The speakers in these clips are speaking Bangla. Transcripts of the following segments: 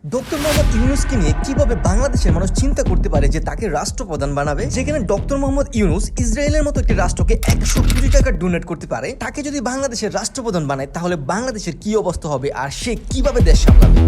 ডক্টর মোহাম্মদ ইউনূসকে নিয়ে কিভাবে বাংলাদেশের মানুষ চিন্তা করতে পারে যে তাকে রাষ্ট্রপ্রধান বানাবে, যেখানে ডক্টর মোহাম্মদ ইউনূস ইসরায়েলের মতো একটি রাষ্ট্রকে 100 কোটি টাকা ডোনেট করতে পারে। তাকে যদি বাংলাদেশের রাষ্ট্রপ্রধান বানায় তাহলে বাংলাদেশের কি অবস্থা হবে আর সে কিভাবে দেশ সামলাবে।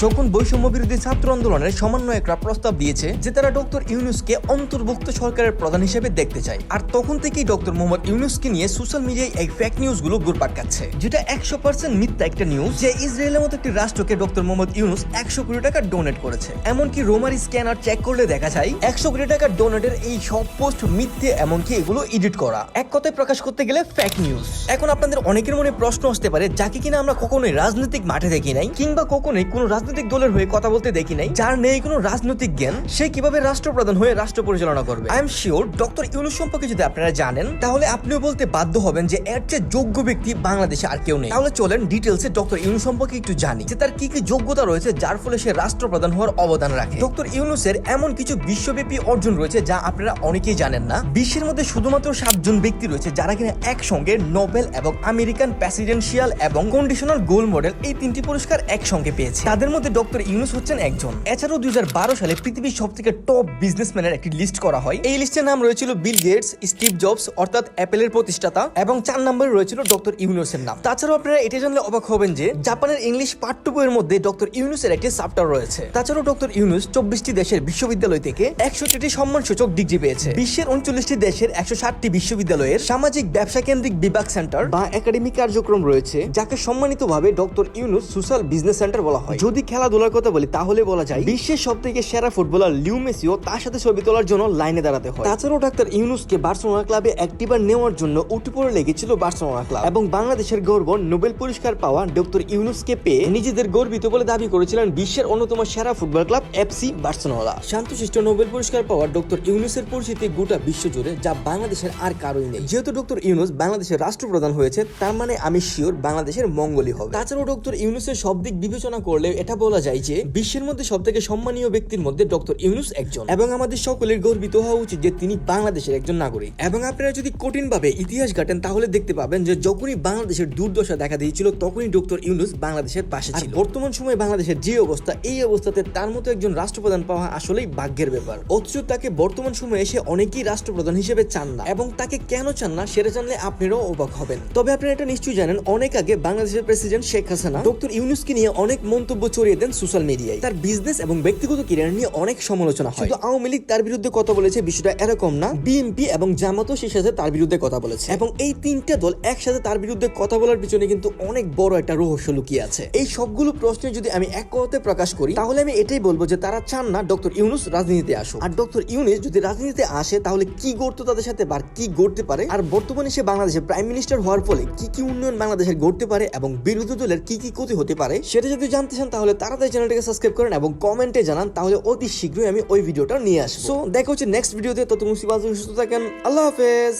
যখন বৈষম্য বিরোধী ছাত্র আন্দোলনের সমন্বয়করা প্রস্তাব দিয়েছে যে তারা ডক্টর ইউনূসকে অন্তর্ভুক্ত সরকারের প্রধান হিসেবে দেখতে চায়, আর তখন থেকেই ডক্টর মোহাম্মদ ইউনূসকে নিয়ে সোশ্যাল মিডিয়ায় এই ফেক নিউজগুলো ঘুরপাক খাচ্ছে, যেটা 100% মিথ্যা একটা নিউজ যে ইসরায়েলের মতো একটি রাষ্ট্রকে ডক্টর মোহাম্মদ ইউনূস 100 কোটি টাকা ডোনেট করেছে। এমনকি রোমার স্ক্যানার চেক করলে দেখা যায় 100 কোটি টাকা ডোনেটের এই সব পোস্ট মিথ্যে, এমনকি এগুলো এডিট করা, এক কথায় প্রকাশ করতে গেলে ফেক নিউজ। এখন আপনাদের অনেকের মনে প্রশ্ন আসতে পারে, যাকে কিনা আমরা কখনোই রাজনৈতিক মাঠে দেখি নাই কিংবা কখনোই কোনো রাজনৈতিক দলের হয়ে কথা বলতে দেখি নাই, যার নেই কোনো রাজনৈতিক জ্ঞান, সে কিভাবে রাষ্ট্রপ্রধান হয়ে রাষ্ট্র পরিচালনা করবে। I am sure doctor Yunus সম্পর্কে যদি আপনারা জানেন তাহলে আপনিও বলতে বাধ্য হবেন যে এর চেয়ে যোগ্য ব্যক্তি বাংলাদেশে আর কেউ নেই। তাহলে চলেন ডিটেলসে ডক্টর ইউনূস সম্পর্কে একটু জানি, যে তার কি কি যোগ্যতা রয়েছে যার ফলে সে রাষ্ট্রপ্রধান হওয়ার অবদান রাখে। ডক্টর ইউনূসের এমন কিছু বিশ্বব্যাপী অর্জন রয়েছে যা আপনারা অনেকেই জানেন না। বিশ্বের মধ্যে শুধুমাত্র 7 জন ব্যক্তি রয়েছে যারা কিনা একসঙ্গে নোবেল এবং আমেরিকান প্রেসিডেন্সিয়াল এবং কন্ডিশনাল গোল্ড মডেল এই 3টি পুরস্কার একসঙ্গে পেয়েছে। তাদের মধ্যে ডক্টর ইউনূস হচ্ছেন একজন। এছাড়াও 2012 সালে পৃথিবীর সবথেকে টপ বিজনেসম্যানের একটি লিস্ট করা হয়। এই লিস্টের নাম রয়েছিল বিল গেটস, স্টিভ জবস অর্থাৎ অ্যাপেলের প্রতিষ্ঠাতা, এবং 4 নম্বরে রয়েছিল ডক্টর ইউনূসের নাম। তাছাড়াও আপনারা এটা জানলে অবাক হবেন যে জাপানের ইংলিশ পাঠ্য বইয়ের মধ্যে ডক্টর ইউনূসের একটি চ্যাপ্টার রয়েছে। তাছাড়াও ডক্টর ইউনূস 24টি দেশের বিশ্ববিদ্যালয় থেকে 100টি সম্মানসূচক ডিগ্রি পেয়েছে। বিশ্বের 39টি দেশের 160টি বিশ্ববিদ্যালয়ের সামাজিক ব্যবসা কেন্দ্রিক বিভাগ সেন্টার বা একাডেমিক কার্যক্রম রয়েছে, যাকে সম্মানিতভাবে doctor Yunus social business centre বলা হয়। যদি খেলাধুলার কথা বলি তাহলে বলা যায় বিশ্বের সবথেকে সেরা ফুটবলার লিও মেসিও তার সাথে ছবি তোলার জন্য লাইনে দাঁড়াতে হয়। তাছাড়াও ডাক্তার ইউনূসকে বার্সেলোনা ক্লাবে একটিবার নেওয়ার জন্য উঠে পড়ে লেগেছিল বার্সেলোনা ক্লাব, এবং বাংলাদেশের গর্ব নোবেল পুরস্কার পাওয়া ডক্টর ইউনূসকে পেয়ে নিজেদের গর্বিত বলে দাবি করেছিলেন বিশ্বের অন্যতম সেরা ফুটবল ক্লাব এফসি বার্সেলোনা। শান্তশিষ্ট নোবেল পুরস্কার পাওয়া ডক্টর ইউনূসের পরিচিতি গোটা বিশ্ব জুড়ে, যা বাংলাদেশের আর কারোই নেই। যেহেতু ডক্টর ইউনূস বাংলাদেশের রাষ্ট্রপ্রধান হয়েছে, তার মানে আমি শিওর বাংলাদেশের মঙ্গলই হবে। তাছাড়াও ডক্টর ইউনূসের সব দিক বিবেচনা করলে এটা বলা যায় যে বিশ্বের মধ্যে সবথেকে সম্মানীয় ব্যক্তির মধ্যে ডক্টর ইউনূস একজন, এবং আমাদের সকলের গর্বিত হওয়া উচিত যে তিনি বাংলাদেশের একজন নাগরিক। এবং আপনারা যদি কঠিনভাবে ইতিহাস ঘাটেন তাহলে দেখতে পাবেন যে যখনই বাংলাদেশের দুর্দশা দেখা দিয়েছিল তখনই ডক্টর ইউনূস বাংলাদেশের পাশে ছিল। বর্তমান সময়ে বাংলাদেশের যে অবস্থা, এই অবস্থাতে তার মতো একজন রাষ্ট্রপ্রধান পাওয়া আসলেই ভাগ্যের ব্যাপার। অথচ তাকে বর্তমান সময়ে এসে অনেকেই রাষ্ট্রপ্রধান হিসেবে চান না, এবং তাকে কেন চান না সেটা জানলে আপনারাও অবাক হবেন। তবে আপনারা এটা নিশ্চয়ই জানেন, অনেক আগে বাংলাদেশের প্রেসিডেন্ট শেখ হাসিনা ডক্টর ইউনূসকে নিয়ে অনেক মন্তব্য ছড়িয়ে দেন সোশ্যাল মিডিয়ায়। তার বিজনেস এবং ব্যক্তিগত ক্যারিয়ার নিয়ে অনেক সমালোচনা হয়। শুধু আওয়ামী লীগ তার বিরুদ্ধে কথা বলেছে বিষয়টা এরকম না, বিএনপি এবং জামাতও সেই সাথে তার বিরুদ্ধে কথা বলেছে, এবং এই 3টে দল একসাথে তার বিরুদ্ধে কথা বলার পিছনে কিন্তু অনেক বড় একটা রহস্য লুকিয়ে আছে। এই সবগুলো প্রশ্নে যদি আমি এক কথাতে প্রকাশ করি তাহলে আমি এটাই বলবো যে তারা চান না ডক্টর ইউনূস রাজনীতিতে আসুক। আর ডক্টর ইউনূস যদি রাজনীতিতে আসে তাহলে কি ঘটতো তাদের সাথে বা কি ঘটতে পারে, আর বর্তমানে সে বাংলাদেশের প্রাইম মিনিস্টার হওয়ার ফলে কি কি উন্নয়ন বাংলাদেশের ঘটতে পারে এবং বিরোধী দলের কি কি ক্ষতি হতে পারে, সেটা যদি জানতে চান তাহলে তাড়াতাড়ি চ্যানেলটাকে সাবস্ক্রাইব করেন এবং কমেন্টে জানান, তাহলে অতি শীঘ্রই আমি ওই ভিডিওটা নিয়ে আসবো। সো দেখা হচ্ছে নেক্সট ভিডিওতে। ততক্ষণ সুস্থ থাকেন। আল্লাহ হাফেজ।